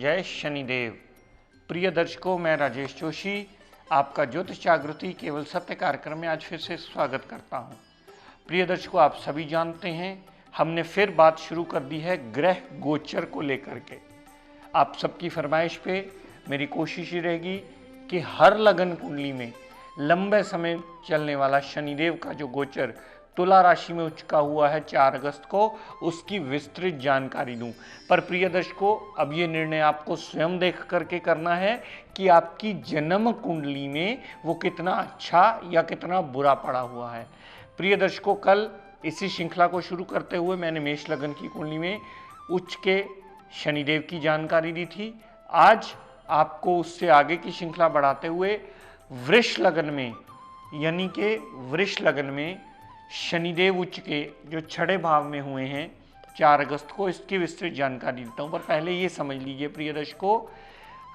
जय शनिदेव। प्रिय दर्शकों, मैं राजेश जोशी आपका ज्योतिष जागृति केवल सत्य कार्यक्रम में आज फिर से स्वागत करता हूं। प्रिय दर्शकों, आप सभी जानते हैं हमने फिर बात शुरू कर दी है ग्रह गोचर को लेकर के। आप सबकी फरमाइश पे मेरी कोशिश ही रहेगी कि हर लगन कुंडली में लंबे समय चलने वाला शनिदेव का जो गोचर तुला राशि में उचका हुआ है 4 अगस्त को, उसकी विस्तृत जानकारी दूं। पर प्रिय दर्शकों, अब ये निर्णय आपको स्वयं देख करके करना है कि आपकी जन्म कुंडली में वो कितना अच्छा या कितना बुरा पड़ा हुआ है। प्रिय दर्शकों, कल इसी श्रृंखला को शुरू करते हुए मैंने मेष लगन की कुंडली में उच्च के शनिदेव की जानकारी दी थी। आज आपको उससे आगे की श्रृंखला बढ़ाते हुए वृष लगन में, यानी कि वृष लगन में शनिदेव उच्च के जो 6 भाव में हुए हैं 4 अगस्त को, इसकी विस्तृत जानकारी देता हूं। पर पहले ये समझ लीजिए प्रिय दर्शकों,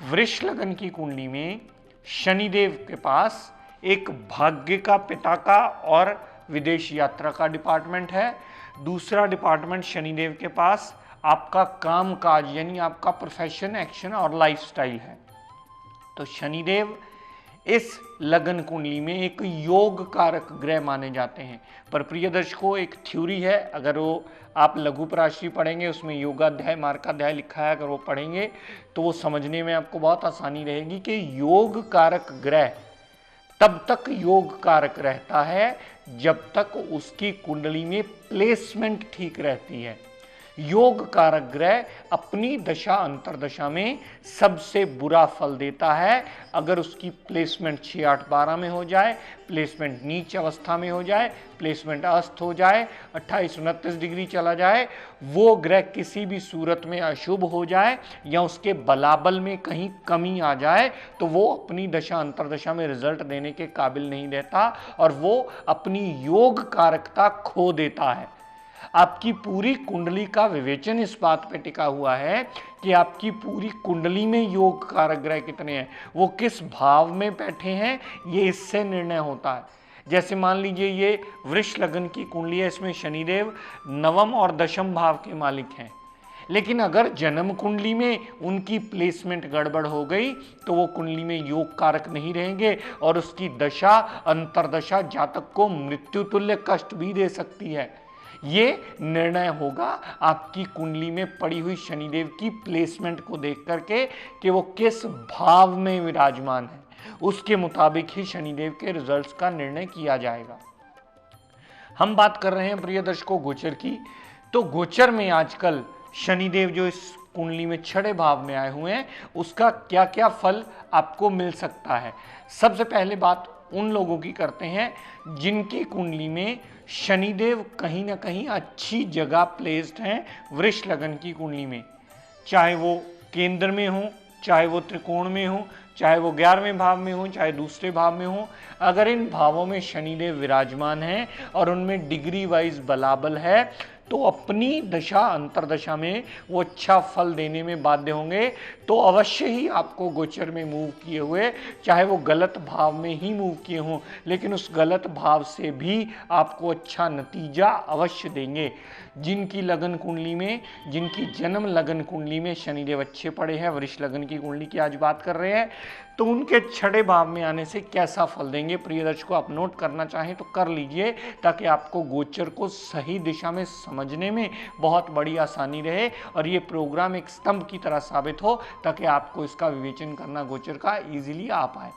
वृष लगन की कुंडली में शनिदेव के पास एक भाग्य का, पिता का और विदेश यात्रा का डिपार्टमेंट है। दूसरा डिपार्टमेंट शनिदेव के पास आपका काम काज, यानी आपका प्रोफेशन, एक्शन और लाइफस्टाइल है। तो शनिदेव इस लगन कुंडली में एक योग कारक ग्रह माने जाते हैं। पर प्रिय दर्शकों, एक थ्योरी है, अगर वो आप लघु राशि पढ़ेंगे उसमें योगाध्याय, मार्काध्याय लिखा है, अगर वो पढ़ेंगे तो वो समझने में आपको बहुत आसानी रहेगी कि योग कारक ग्रह तब तक योग कारक रहता है जब तक उसकी कुंडली में प्लेसमेंट ठीक रहती है। योग कारक ग्रह अपनी दशा अंतरदशा में सबसे बुरा फल देता है अगर उसकी प्लेसमेंट 6, 8, 12 में हो जाए, प्लेसमेंट नीच अवस्था में हो जाए, प्लेसमेंट अस्त हो जाए, 28, 29 डिग्री चला जाए, वो ग्रह किसी भी सूरत में अशुभ हो जाए या उसके बलाबल में कहीं कमी आ जाए तो वो अपनी दशा अंतरदशा में रिजल्ट देने के काबिल नहीं रहता और वो अपनी योग कारकता खो देता है। आपकी पूरी कुंडली का विवेचन इस बात पे टिका हुआ है कि आपकी पूरी कुंडली में योग कारक ग्रह कितने हैं, वो किस भाव में बैठे हैं, ये इससे निर्णय होता है। जैसे मान लीजिए ये वृष लगन की कुंडली है, इसमें शनिदेव नवम और दशम भाव के मालिक हैं, लेकिन अगर जन्म कुंडली में उनकी प्लेसमेंट गड़बड़ हो गई तो वो कुंडली में योग कारक नहीं रहेंगे और उसकी दशा अंतरदशा जातक को मृत्यु तुल्य कष्ट भी दे सकती है। ये निर्णय होगा आपकी कुंडली में पड़ी हुई शनिदेव की प्लेसमेंट को देख करके कि वो किस भाव में विराजमान है, उसके मुताबिक ही शनिदेव के रिजल्ट्स का निर्णय किया जाएगा। हम बात कर रहे हैं प्रिय दर्शकों गोचर की। तो गोचर में आजकल शनिदेव जो इस कुंडली में 6 भाव में आए हुए हैं, उसका क्या क्या फल आपको मिल सकता है। सबसे पहले बात उन लोगों की करते हैं जिनकी कुंडली में शनिदेव कहीं ना कहीं अच्छी जगह प्लेस्ड हैं वृष लगन की कुंडली में, चाहे वो केंद्र में हो, चाहे वो त्रिकोण में हो, चाहे वो 11वें भाव में हो, चाहे दूसरे भाव में हो। अगर इन भावों में शनिदेव विराजमान हैं और उनमें डिग्री वाइज बलाबल है तो अपनी दशा अंतरदशा में वो अच्छा फल देने में बाध्य होंगे। तो अवश्य ही आपको गोचर में मूव किए हुए, चाहे वो गलत भाव में ही मूव किए हों, लेकिन उस गलत भाव से भी आपको अच्छा नतीजा अवश्य देंगे। जिनकी लगन कुंडली में, जिनकी जन्म लगन कुंडली में शनिदेव अच्छे पड़े हैं, वृष लगन की कुंडली की आज बात कर रहे हैं, तो उनके 6 भाव में आने से कैसा फल देंगे प्रिय दर्शकों, आप नोट करना चाहें तो कर लीजिए, ताकि आपको गोचर को सही दिशा में समझने में बहुत बड़ी आसानी रहे और ये प्रोग्राम एक स्तंभ की तरह साबित हो, ताकि आपको इसका विवेचन करना गोचर का इजीली आ पाए।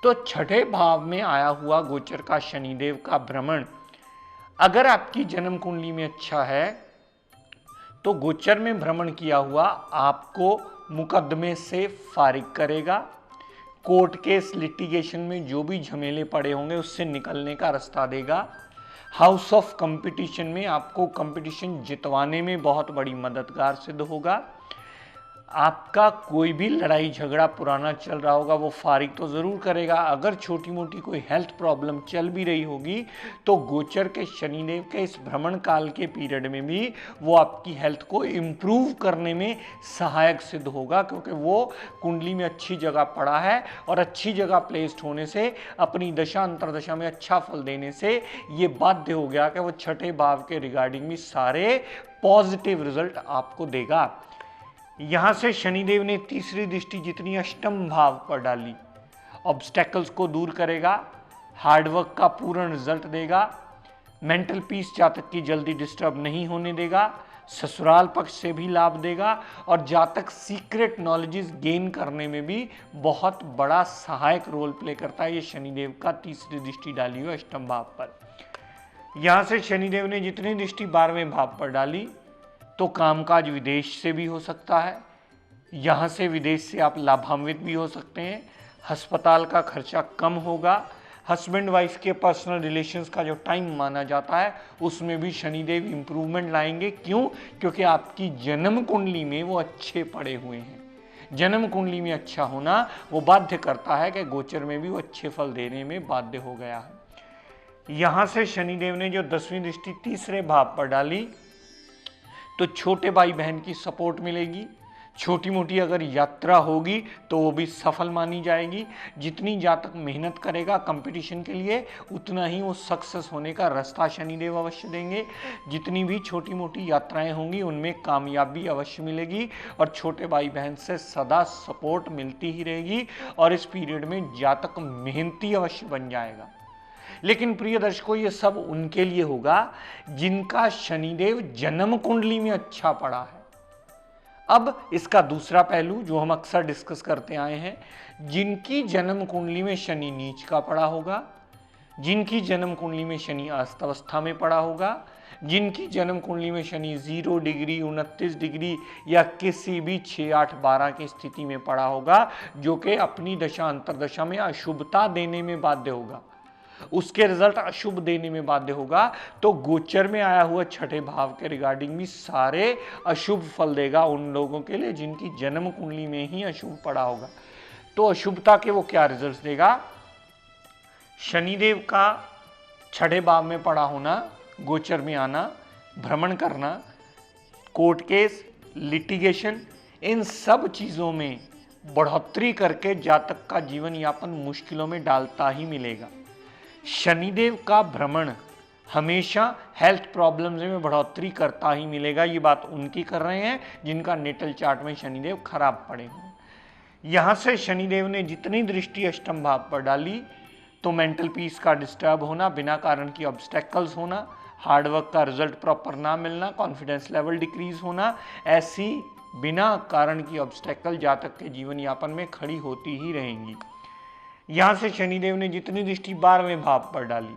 तो 6 भाव में आया हुआ गोचर का शनिदेव का भ्रमण अगर आपकी जन्म कुंडली में अच्छा है तो गोचर में भ्रमण किया हुआ आपको मुकदमे से फारिग करेगा, कोर्ट केस लिटिगेशन में जो भी झमेले पड़े होंगे उससे निकलने का रास्ता देगा, हाउस ऑफ कंपटीशन में आपको कंपटीशन जितवाने में बहुत बड़ी मददगार सिद्ध होगा। आपका कोई भी लड़ाई झगड़ा पुराना चल रहा होगा वो फारिग तो ज़रूर करेगा। अगर छोटी मोटी कोई हेल्थ प्रॉब्लम चल भी रही होगी तो गोचर के शनिदेव के इस भ्रमण काल के पीरियड में भी वो आपकी हेल्थ को इम्प्रूव करने में सहायक सिद्ध होगा, क्योंकि वो कुंडली में अच्छी जगह पड़ा है और अच्छी जगह प्लेस्ड होने से, अपनी दशा अंतरदशा में अच्छा फल देने से ये बाध्य हो गया कि वो 6 भाव के रिगार्डिंग भी सारे पॉजिटिव रिजल्ट आपको देगा। यहां से शनिदेव ने तीसरी दृष्टि जितनी अष्टम भाव पर डाली, ऑब्स्टेकल्स को दूर करेगा, हार्डवर्क का पूर्ण रिजल्ट देगा, मेंटल पीस जातक की जल्दी डिस्टर्ब नहीं होने देगा, ससुराल पक्ष से भी लाभ देगा और जातक सीक्रेट नॉलेजेस गेन करने में भी बहुत बड़ा सहायक रोल प्ले करता है। ये शनिदेव का तीसरी दृष्टि डाली हुई अष्टम भाव पर। यहां से शनिदेव ने जितनी दृष्टि 12वें भाव पर डाली, तो कामकाज विदेश से भी हो सकता है, यहां से विदेश से आप लाभान्वित भी हो सकते हैं, अस्पताल का खर्चा कम होगा, हस्बैंड वाइफ के पर्सनल रिलेशंस का जो टाइम माना जाता है उसमें भी शनिदेव इंप्रूवमेंट लाएंगे। क्यों? क्योंकि आपकी जन्म कुंडली में वो अच्छे पड़े हुए हैं। जन्म कुंडली में अच्छा होना वो बाध्य करता है कि गोचर में भी वो अच्छे फल देने में बाध्य हो गया है। यहां से शनिदेव ने जो 10वीं दृष्टि तीसरे भाव पर डाली, तो छोटे भाई बहन की सपोर्ट मिलेगी, छोटी मोटी अगर यात्रा होगी तो वो भी सफल मानी जाएगी। जितनी जातक मेहनत करेगा कंपटीशन के लिए, उतना ही वो सक्सेस होने का रास्ता शनिदेव अवश्य देंगे। जितनी भी छोटी मोटी यात्राएं होंगी उनमें कामयाबी अवश्य मिलेगी और छोटे भाई बहन से सदा सपोर्ट मिलती ही रहेगी और इस पीरियड में जातक मेहनती अवश्य बन जाएगा। लेकिन प्रिय दर्शकों, ये सब उनके लिए होगा जिनका शनिदेव जन्म कुंडली में अच्छा पड़ा है। अब इसका दूसरा पहलू जो हम अक्सर डिस्कस करते आए हैं, जिनकी जन्म कुंडली में शनि नीच का पड़ा होगा, जिनकी जन्म कुंडली में शनि अस्त अवस्था में पड़ा होगा, जिनकी जन्म कुंडली में शनि 0 डिग्री, 29 डिग्री या किसी भी 6, 8, 12 की स्थिति में पड़ा होगा, जो कि अपनी दशा अंतरदशा में अशुभता देने में बाध्य होगा, उसके रिजल्ट अशुभ देने में बाध्य होगा, तो गोचर में आया हुआ छठे भाव के रिगार्डिंग भी सारे अशुभ फल देगा उन लोगों के लिए जिनकी जन्म कुंडली में ही अशुभ पड़ा होगा। तो अशुभता के वो क्या रिजल्ट देगा? शनिदेव का छठे भाव में पड़ा होना, गोचर में आना, भ्रमण करना, कोर्ट केस, लिटिगेशन, इन सब चीजों में बढ़ोतरी करके जातक का जीवन यापन मुश्किलों में डालता ही मिलेगा। शनिदेव का भ्रमण हमेशा हेल्थ प्रॉब्लम्स में बढ़ोतरी करता ही मिलेगा। ये बात उनकी कर रहे हैं जिनका नेटल चार्ट में शनिदेव खराब पड़े हुए। यहां से शनिदेव ने जितनी दृष्टि अष्टम भाव पर डाली, तो मेंटल पीस का डिस्टर्ब होना, बिना कारण की ऑब्स्टेकल्स होना, हार्डवर्क का रिजल्ट प्रॉपर ना मिलना, कॉन्फिडेंस लेवल डिक्रीज होना, ऐसी बिना कारण की ऑब्स्टेकल जातक के जीवन यापन में खड़ी होती ही रहेंगी। यहां से शनिदेव ने जितनी दृष्टि 12वें भाव पर डाली,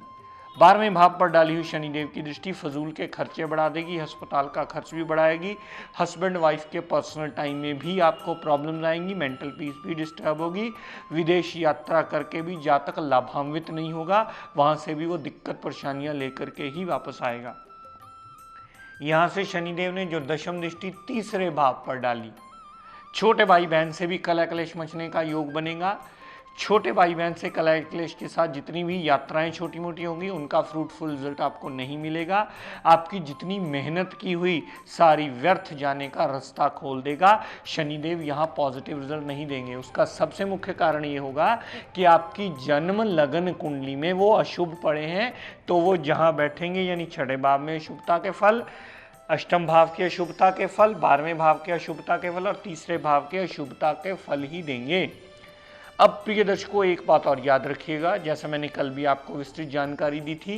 12वें भाव पर डाली हुई शनिदेव की दृष्टि फजूल के खर्चे बढ़ा देगी, अस्पताल का खर्च भी बढ़ाएगी, हस्बैंड वाइफ के पर्सनल टाइम में भी आपको प्रॉब्लम्स आएंगी, मेंटल पीस भी डिस्टर्ब होगी, विदेश यात्रा करके भी जातक लाभान्वित नहीं होगा, वहां से भी वो दिक्कत परेशानियां लेकर के ही वापस आएगा। यहां से शनिदेव ने जो दशम दृष्टि तीसरे भाव पर डाली, छोटे भाई बहन से भी कलह क्लेश मचने का योग बनेगा। छोटे भाई बहन से कलह क्लेश के साथ जितनी भी यात्राएं छोटी मोटी होंगी उनका फ्रूटफुल रिजल्ट आपको नहीं मिलेगा। आपकी जितनी मेहनत की हुई सारी व्यर्थ जाने का रास्ता खोल देगा। शनिदेव यहाँ पॉजिटिव रिजल्ट नहीं देंगे। उसका सबसे मुख्य कारण ये होगा कि आपकी जन्म लगन कुंडली में वो अशुभ पड़े हैं, तो वो जहाँ बैठेंगे यानी छठे भाव में अशुभता के फल, अष्टम भाव के अशुभता के फल, 12वें भाव के अशुभता के फल और तीसरे भाव के अशुभता के फल ही देंगे। अब प्रिय दर्शकों, एक बात और याद रखिएगा, जैसा मैंने कल भी आपको विस्तृत जानकारी दी थी,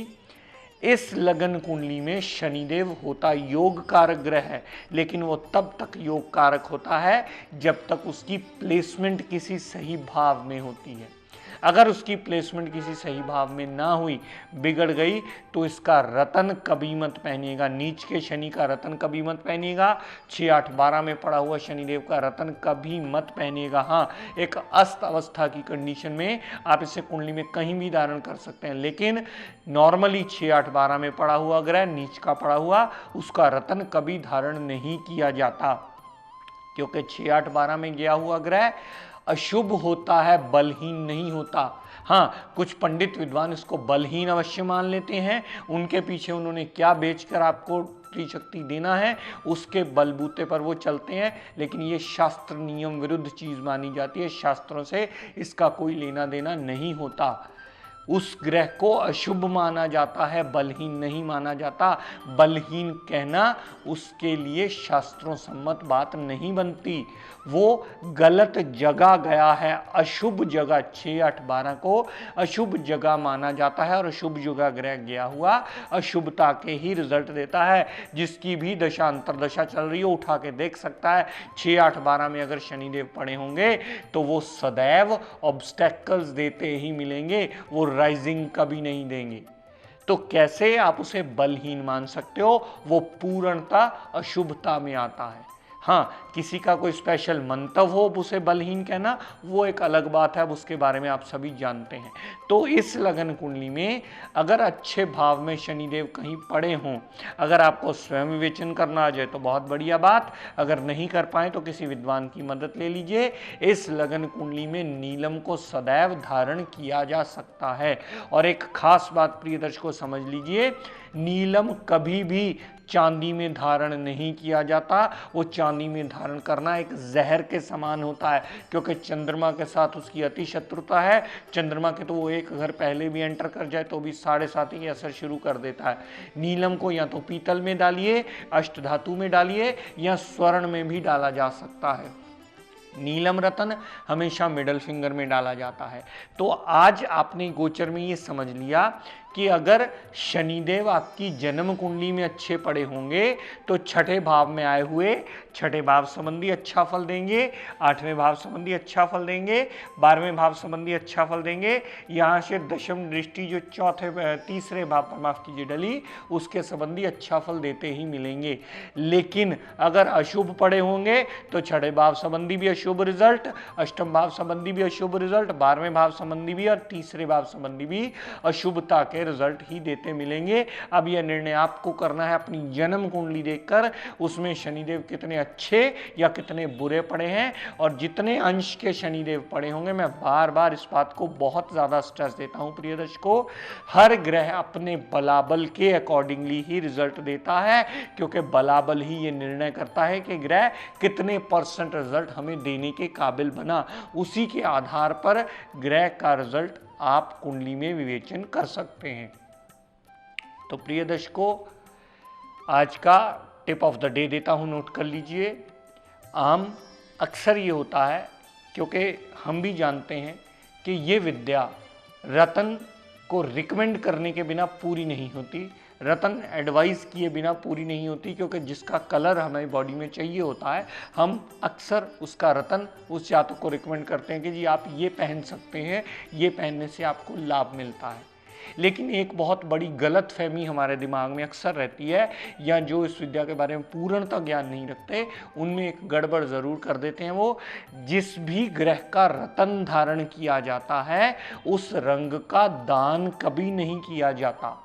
इस लगन कुंडली में शनिदेव होता योग कारक ग्रह है, लेकिन वो तब तक योग कारक होता है जब तक उसकी प्लेसमेंट किसी सही भाव में होती है। अगर उसकी प्लेसमेंट किसी सही भाव में ना हुई, बिगड़ गई, तो इसका रतन कभी मत पहनिएगा। नीच के शनि का रतन कभी मत पहनिएगा। 6, 8, 12 में पड़ा हुआ शनिदेव का रतन कभी मत पहनिएगा। हाँ, एक अस्त अवस्था की कंडीशन में आप इसे कुंडली में कहीं भी धारण कर सकते हैं, लेकिन नॉर्मली 6, 8, 12 में पड़ा हुआ ग्रह, नीच का पड़ा हुआ, उसका रतन कभी धारण नहीं किया जाता, क्योंकि 6, 8, 12 में गया हुआ ग्रह अशुभ होता है, बलहीन नहीं होता। हाँ, कुछ पंडित विद्वान इसको बलहीन अवश्य मान लेते हैं, उनके पीछे उन्होंने क्या बेचकर आपको त्रिशक्ति देना है उसके बलबूते पर वो चलते हैं, लेकिन ये शास्त्र नियम विरुद्ध चीज मानी जाती है। शास्त्रों से इसका कोई लेना देना नहीं होता। उस ग्रह को अशुभ माना जाता है, बलहीन नहीं माना जाता। बलहीन कहना उसके लिए शास्त्रों सम्मत बात नहीं बनती। वो गलत जगह गया है, अशुभ जगह 6, 8, 12 को अशुभ जगह माना जाता है और अशुभ जगह ग्रह गया हुआ अशुभता के ही रिजल्ट देता है। जिसकी भी दशा अंतरदशा चल रही हो उठा के देख सकता है। 6, 8, 12 में अगर शनिदेव पड़े होंगे तो वो सदैव ऑब्स्टेकल्स देते ही मिलेंगे, वो राइजिंग कभी नहीं देंगे। तो कैसे आप उसे बलहीन मान सकते हो? वो पूर्णता अशुभता में आता है। हाँ, किसी का कोई स्पेशल मंतव्य हो उसे बलहीन कहना, वो एक अलग बात है, अब उसके बारे में आप सभी जानते हैं। तो इस लगन कुंडली में अगर अच्छे भाव में शनिदेव कहीं पड़े हों, अगर आपको स्वयं विवेचन करना आ जाए तो बहुत बढ़िया बात, अगर नहीं कर पाए तो किसी विद्वान की मदद ले लीजिए। इस लगन कुंडली में नीलम को सदैव धारण किया जा सकता है। और एक खास बात प्रिय दर्शकों समझ लीजिए, नीलम कभी भी चांदी में धारण नहीं किया जाता। वो चांदी में धारण करना एक जहर के समान होता है, क्योंकि चंद्रमा के साथ उसकी अति शत्रुता है। चंद्रमा के तो वो एक घर पहले भी एंटर कर जाए तो भी 7.5 ही असर शुरू कर देता है। नीलम को या तो पीतल में डालिए, अष्टधातु में डालिए, या स्वर्ण में भी डाला जा सकता है। नीलम रतन हमेशा मिडल फिंगर में डाला जाता है। तो आज आपने गोचर में ये समझ लिया कि अगर शनिदेव आपकी जन्म कुंडली में अच्छे पड़े होंगे तो छठे भाव में आए हुए छठे भाव संबंधी अच्छा फल देंगे, 8वें भाव संबंधी अच्छा फल देंगे, 12वें भाव संबंधी अच्छा फल देंगे। यहाँ से दशम दृष्टि जो तीसरे भाव पर माफ कीजिए डली, उसके संबंधी अच्छा फल देते ही मिलेंगे। लेकिन अगर अशुभ पड़े होंगे तो छठे भाव संबंधी भी अशुभ रिजल्ट, अष्टम भाव संबंधी भी अशुभ रिजल्ट, 12वें भाव संबंधी भी और तीसरे भाव संबंधी भी अशुभता के रिजल्ट ही देते मिलेंगे। अब यह निर्णय आपको करना है अपनी जन्म कुंडली देखकर, उसमें शनिदेव कितने अच्छे या कितने बुरे पड़े हैं। और जितने अंश के शनिदेव पड़े होंगे, मैं बार बार इस बात को बहुत ज्यादा स्ट्रेस देता हूं प्रिय दर्शकों, हर ग्रह अपने बलाबल के अकॉर्डिंगली ही रिजल्ट देता है, क्योंकि बलाबल ही ये निर्णय करता है कि ग्रह कितने % रिजल्ट हमें देने के काबिल बना। उसी के आधार पर ग्रह का रिजल्ट आप कुंडली में विवेचन कर सकते हैं। तो प्रिय दर्शकों, आज का टिप ऑफ द डे देता हूं, नोट कर लीजिए। अक्सर ये होता है, क्योंकि हम भी जानते हैं कि ये विद्या रतन को रिकमेंड करने के बिना पूरी नहीं होती, रतन एडवाइस किए बिना पूरी नहीं होती, क्योंकि जिसका कलर हमें बॉडी में चाहिए होता है, हम अक्सर उसका रतन उस जातक को रिकमेंड करते हैं कि जी आप ये पहन सकते हैं, ये पहनने से आपको लाभ मिलता है। लेकिन एक बहुत बड़ी गलत फहमी हमारे दिमाग में अक्सर रहती है, या जो इस विद्या के बारे में पूर्णतः ज्ञान नहीं रखते, उनमें एक गड़बड़ ज़रूर कर देते हैं। वो जिस भी ग्रह का रतन धारण किया जाता है उस रंग का दान कभी नहीं किया जाता।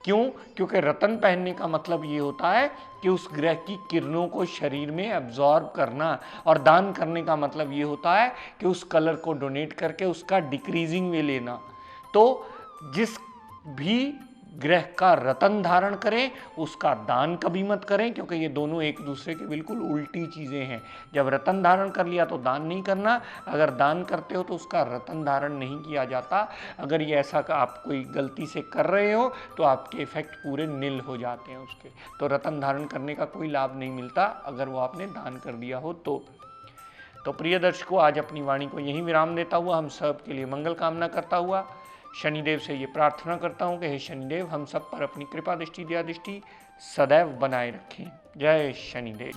क्यों? क्योंकि रतन पहनने का मतलब ये होता है कि उस ग्रह की किरणों को शरीर में एब्जॉर्ब करना, और दान करने का मतलब ये होता है कि उस कलर को डोनेट करके उसका डिक्रीजिंग में लेना। तो जिस भी ग्रह का रतन धारण करें उसका दान कभी मत करें, क्योंकि ये दोनों एक दूसरे की बिल्कुल उल्टी चीज़ें हैं। जब रतन धारण कर लिया तो दान नहीं करना, अगर दान करते हो तो उसका रतन धारण नहीं किया जाता। अगर ये ऐसा आप कोई गलती से कर रहे हो तो आपके इफेक्ट पूरे नील हो जाते हैं उसके। तो रतन धारण करने का कोई लाभ नहीं मिलता अगर वो आपने दान कर दिया हो तो प्रिय दर्शकों, आज अपनी वाणी को यहीं विराम देता हुआ हम सब के लिए मंगल कामना करता हुआ शनिदेव से ये प्रार्थना करता हूँ कि हे शनिदेव हम सब पर अपनी कृपा दृष्टि दया दृष्टि सदैव बनाए रखें। जय शनिदेव।